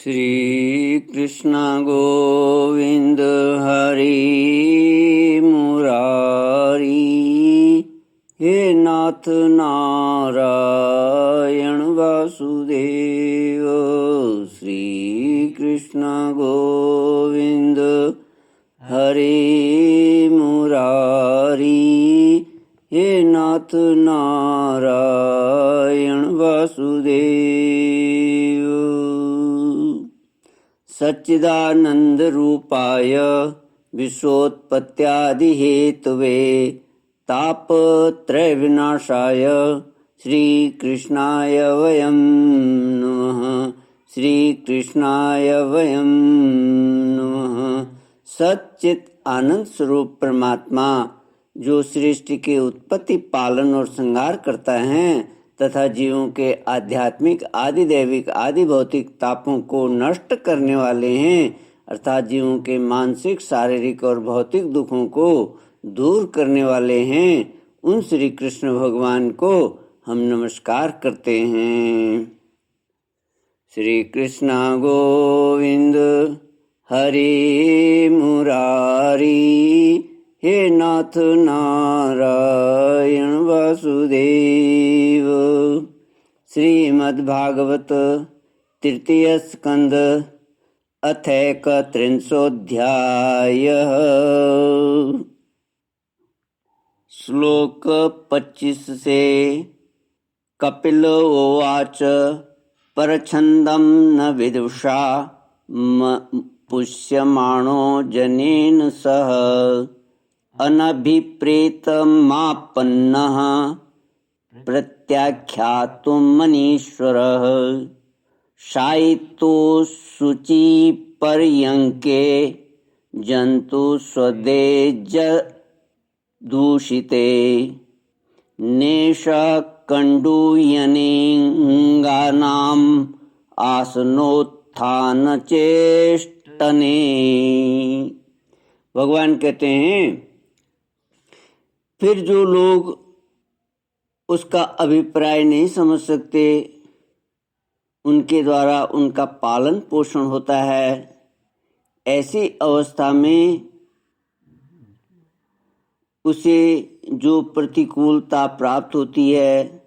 श्री कृष्ण गोविंद हरि मुरारी, हे नाथ नारायण वासुदेव। श्री कृष्ण गोविंद हरि मुरारी, हे नाथ नारायण वासुदेव। सच्चिदानंद रूपाय विश्वोत्पत्त्यादि Hathaway तापत्रय विनाशाय श्री कृष्णाय वयं नमः। श्री कृष्णाय वयं नमः। सच्चित आनंद स्वरूप परमात्मा जो सृष्टि के उत्पत्ति, पालन और संहार करता है तथा जीवों के आध्यात्मिक, आदि दैविक, आदि भौतिक तापों को नष्ट करने वाले हैं, अर्थात जीवों के मानसिक, शारीरिक और भौतिक दुखों को दूर करने वाले हैं, उन श्री कृष्ण भगवान को हम नमस्कार करते हैं। श्री कृष्ण गोविंद हरि मुरारी, हे नाथ नारायण वासुदेव। श्रीमद्भागवत तृतीय स्कंद अथैकत्रिंशोऽध्यायः। श्लोक 25 से। कपिल उवाच परछन्दं न विदुषा पुष्यमाणो जनेन सह अनभिप्रेतमापन्नः प्रत्याख्यातुं मनीश्वरः। शायितो शुचिपर्यङ्के जन्तु स्वदेज दूषिते नेशकण्डूयनेङ्गानाम् आसनोत्थानचेष्टने। भगवान कहते हैं, फिर जो लोग उसका अभिप्राय नहीं समझ सकते, उनके द्वारा उनका पालन पोषण होता है। ऐसी अवस्था में उसे जो प्रतिकूलता प्राप्त होती है,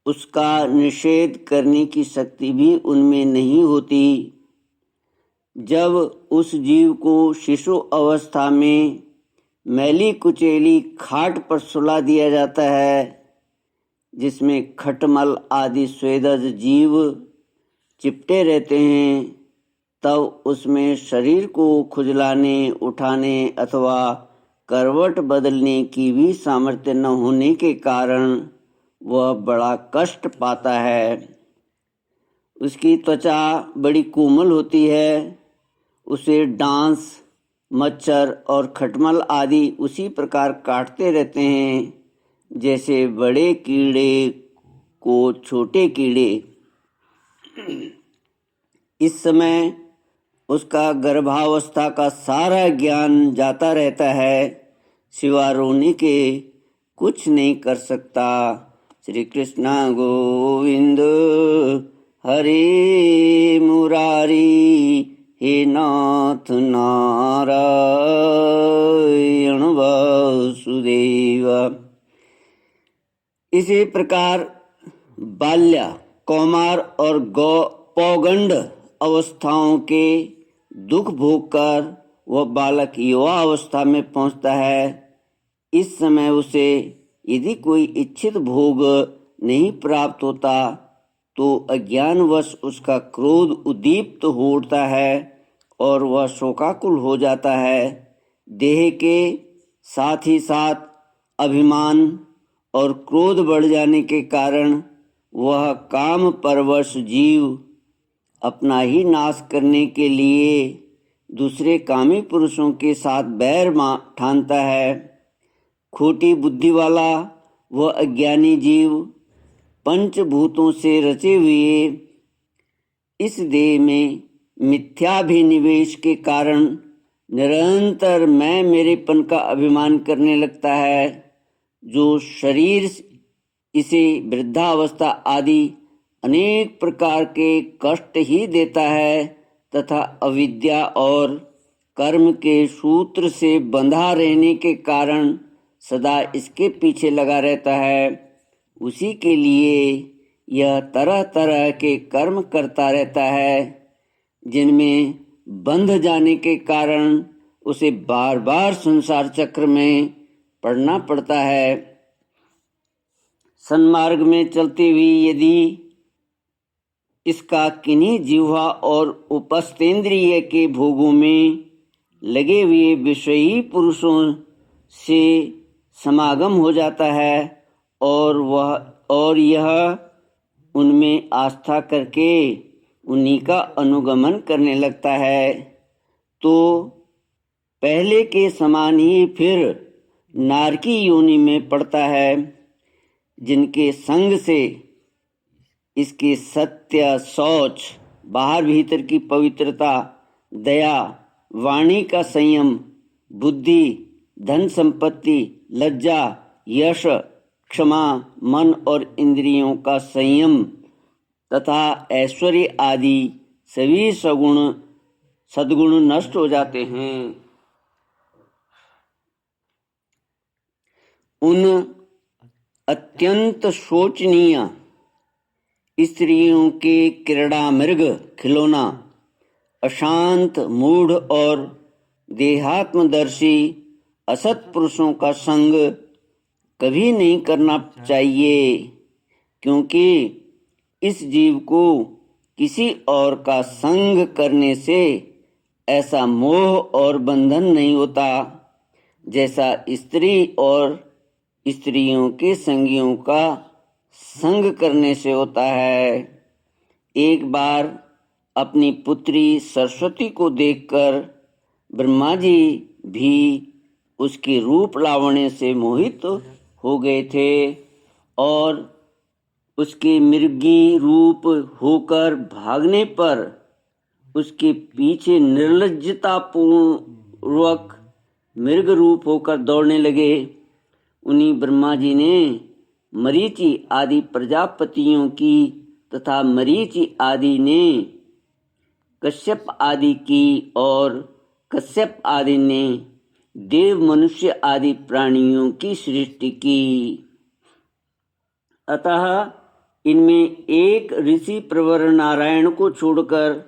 उसका निषेध करने की शक्ति भी उनमें नहीं होती। जब उस जीव को शिशु अवस्था में मैली कुचैली खाट पर सुला दिया जाता है, जिसमें खटमल आदि स्वेदज जीव चिपटे रहते हैं, तब उसमें शरीर को खुजलाने, उठाने अथवा करवट बदलने की भी सामर्थ्य न होने के कारण वह बड़ा कष्ट पाता है। उसकी त्वचा बड़ी कोमल होती है। उसे डांस, मच्छर और खटमल आदि उसी प्रकार काटते रहते हैं जैसे बड़े कीड़े को छोटे कीड़े। इस समय उसका गर्भावस्था का सारा ज्ञान जाता रहता है, सिवा रोने के कुछ नहीं कर सकता। श्री कृष्ण गोविंद हरि मुरारी, हे नाथ नारायण वासुदेव। इसी प्रकार बाल्य, कौमार और पौगंड अवस्थाओं के दुख भोग कर वह बालक युवा अवस्था में पहुंचता है। इस समय उसे यदि कोई इच्छित भोग नहीं प्राप्त होता तो अज्ञानवश उसका क्रोध उद्दीप्त हो उठता है और वह शोकाकुल हो जाता है। देह के साथ ही साथ अभिमान और क्रोध बढ़ जाने के कारण वह काम परवश जीव अपना ही नाश करने के लिए दूसरे कामी पुरुषों के साथ बैर ठानता है। खोटी बुद्धि वाला वह अज्ञानी जीव पंचभूतों से रचे हुए इस देह में मिथ्याभिनिवेश के कारण निरंतर मैं मेरेपन का अभिमान करने लगता है, जो शरीर इसे वृद्धावस्था आदि अनेक प्रकार के कष्ट ही देता है तथा अविद्या और कर्म के सूत्र से बंधा रहने के कारण सदा इसके पीछे लगा रहता है। उसी के लिए यह तरह तरह के कर्म करता रहता है जिनमें बंध जाने के कारण उसे बार बार संसार चक्र में पड़ना पड़ता है। सन्मार्ग में चलते हुए यदि इसका किन्हीं जिह्वा और उपस्थेंद्रिय के भोगों में लगे हुए विषयी पुरुषों से समागम हो जाता है और यह उनमें आस्था करके उन्हीं का अनुगमन करने लगता है, तो पहले के समान ही फिर नारकी योनि में पड़ता है, जिनके संग से इसके सत्य, शौच, बाहर भीतर की पवित्रता, दया, वाणी का संयम, बुद्धि, धन संपत्ति, लज्जा, यश, क्षमा, मन और इंद्रियों का संयम तथा ऐश्वर्य आदि सभी सद्गुण नष्ट हो जाते हैं। उन अत्यंत शोचनीय स्त्रियों के क्रीड़ा मृग खिलौना, अशांत, मूढ़ और देहात्मदर्शी असत पुरुषों का संग कभी नहीं करना चाहिए, क्योंकि इस जीव को किसी और का संग करने से ऐसा मोह और बंधन नहीं होता जैसा स्त्री और स्त्रियों के संगियों का संग करने से होता है। एक बार अपनी पुत्री सरस्वती को देखकर ब्रह्मा जी भी उसके रूप लावण्य से मोहित हो गए थे और उसके मृगी रूप होकर भागने पर उसके पीछे निर्लज्जता पूर्वक मृग रूप होकर दौड़ने लगे। उन्हीं ब्रह्मा जी ने मरीचि आदि प्रजापतियों की तथा मरीचि आदि ने कश्यप आदि की और कश्यप आदि ने देव, मनुष्य आदि प्राणियों की सृष्टि की। अतः इनमें एक ऋषि प्रवर नारायण को छोड़कर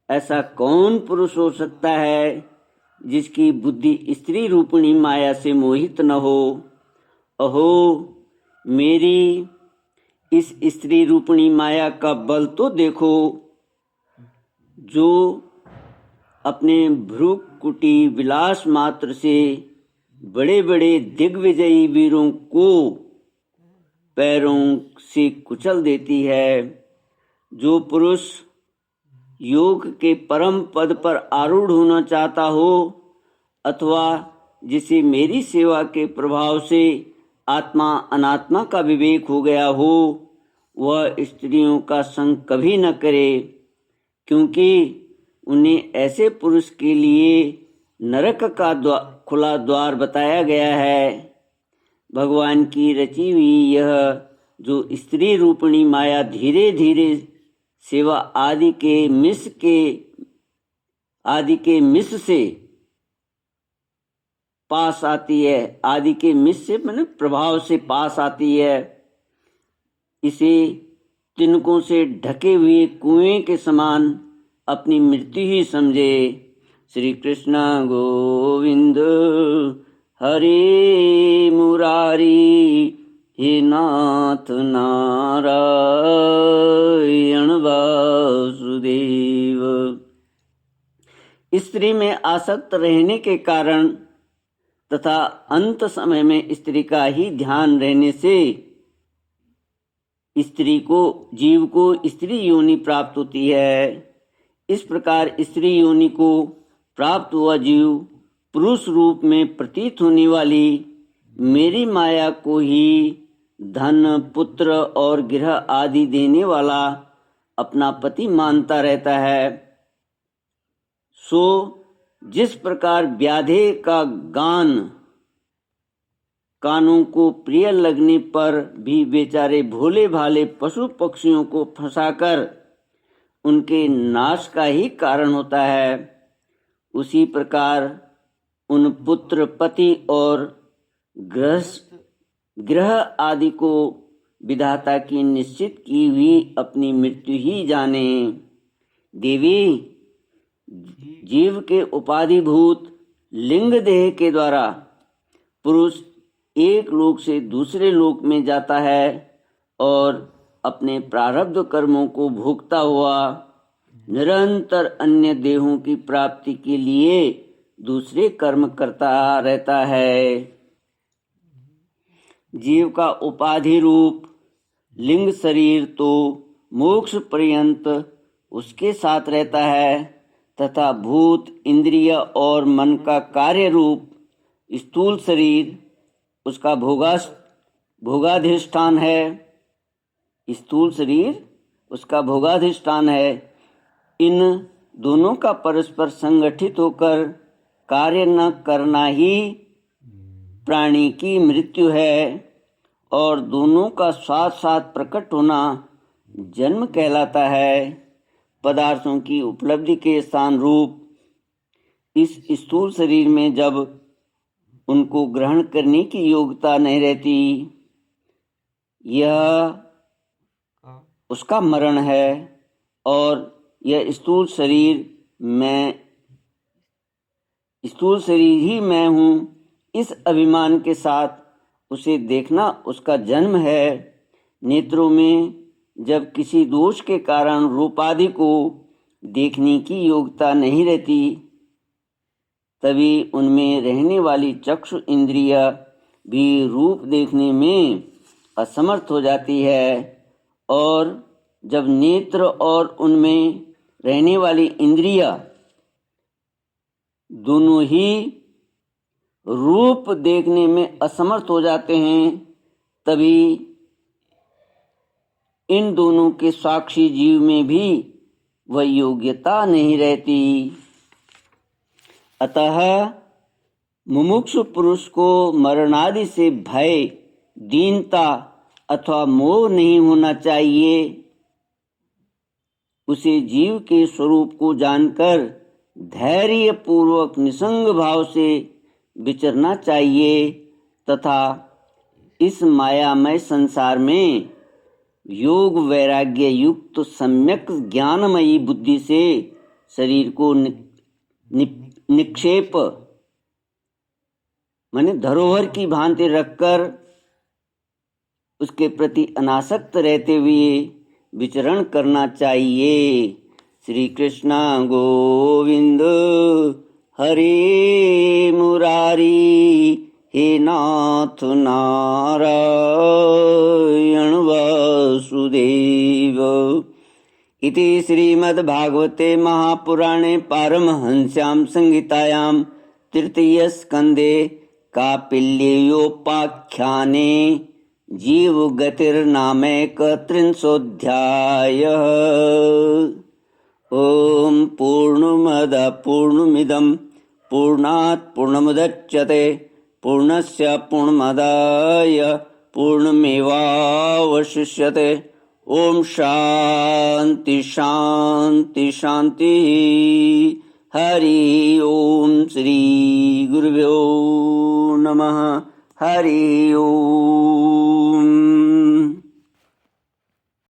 ऐसा कौन पुरुष हो सकता है जिसकी बुद्धि स्त्री रूपिणी माया से मोहित न हो। अहो, मेरी इस स्त्री रूपिणी माया का बल तो देखो, जो अपने भ्रुकुटी विलास मात्र से बड़े बड़े दिग्विजयी वीरों को पैरों से कुचल देती है। जो पुरुष योग के परम पद पर आरूढ़ होना चाहता हो अथवा जिसे मेरी सेवा के प्रभाव से आत्मा अनात्मा का विवेक हो गया हो, वह स्त्रियों का संग कभी न करे, क्योंकि उन्हें ऐसे पुरुष के लिए नरक का खुला द्वार बताया गया है। भगवान की रची हुई यह जो स्त्री रूपिणी माया धीरे धीरे सेवा आदि के मिस से पास आती है, आदि के मिस से मतलब प्रभाव से पास आती है, इसे तिनकों से ढके हुए कुएं के समान अपनी मृत्यु ही समझे। श्री कृष्ण गोविंद हरे मुरारी, हे नाथ नारायण वासुदेव। स्त्री में आसक्त रहने के कारण तथा अंत समय में स्त्री का ही ध्यान रहने से जीव को स्त्री योनि प्राप्त होती है। इस प्रकार स्त्री योनि को प्राप्त हुआ जीव पुरुष रूप में प्रतीत होने वाली मेरी माया को ही धन, पुत्र और गृह आदि देने वाला अपना पति मानता रहता है। सो जिस प्रकार व्याधे का गान कानों को प्रिय लगने पर भी बेचारे भोले भाले पशु पक्षियों को फंसाकर उनके नाश का ही कारण होता है। उसी प्रकार उन पुत्र पति और ग्रह आदि को विधाता की निश्चित की हुई अपनी मृत्यु ही जाने। देवी, जीव के उपाधिभूत लिंग देह के द्वारा पुरुष एक लोक से दूसरे लोक में जाता है और अपने प्रारब्ध कर्मों को भोगता हुआ निरंतर अन्य देहों की प्राप्ति के लिए दूसरे कर्म करता रहता है। जीव का उपाधि रूप लिंग शरीर तो मोक्ष पर्यंत उसके साथ रहता है तथा भूत इंद्रिय और मन का कार्य रूप स्थूल शरीर उसका भोगाधिष्ठान है। स्थूल शरीर उसका भोगाधिष्ठान है। इन दोनों का परस्पर संगठित होकर कार्य न करना ही प्राणी की मृत्यु है और दोनों का साथ साथ प्रकट होना जन्म कहलाता है। पदार्थों की उपलब्धि के स्थान रूप इस स्थूल शरीर में जब उनको ग्रहण करने की योग्यता नहीं रहती, यह उसका मरण है और यह स्थूल शरीर ही मैं हूँ, इस अभिमान के साथ उसे देखना उसका जन्म है। नेत्रों में जब किसी दोष के कारण रूपादि को देखने की योग्यता नहीं रहती, तभी उनमें रहने वाली चक्षु इंद्रिय भी रूप देखने में असमर्थ हो जाती है और जब नेत्र और उनमें रहने वाली इंद्रिय दोनों ही रूप देखने में असमर्थ हो जाते हैं, तभी इन दोनों के साक्षी जीव में भी वह योग्यता नहीं रहती। अतः मुमुक्षु पुरुष को मरणादि से भय, दीनता अथवा मोह नहीं होना चाहिए। उसे जीव के स्वरूप को जानकर धैर्य पूर्वक निसंग भाव से विचरना चाहिए तथा इस मायामय संसार में योग वैराग्य युक्त सम्यक ज्ञानमयी बुद्धि से शरीर को निक्षेप माने धरोहर की भांति रखकर उसके प्रति अनासक्त रहते हुए विचरण करना चाहिए। श्री कृष्ण गोविंद हरे मुरारी, हे नाथ नारायण वासुदेव। इति श्रीमद्भागवते महापुराणे पारमहंस्यां संहितायां तृतीय स्कंदे कापिल्योपाख्याने जीवगतिर्नामैकत्रिंशोऽध्यायः। ॐ पूर्णमदः पूर्णमिदं पूर्णात् पूर्णमुदच्यते पूर्णस्य पूर्णमादाय पूर्णमेवावशिष्यते। ओम शांति शांति शांति। हरि ओम श्री गुरुभ्यो नमः। हरि ओम।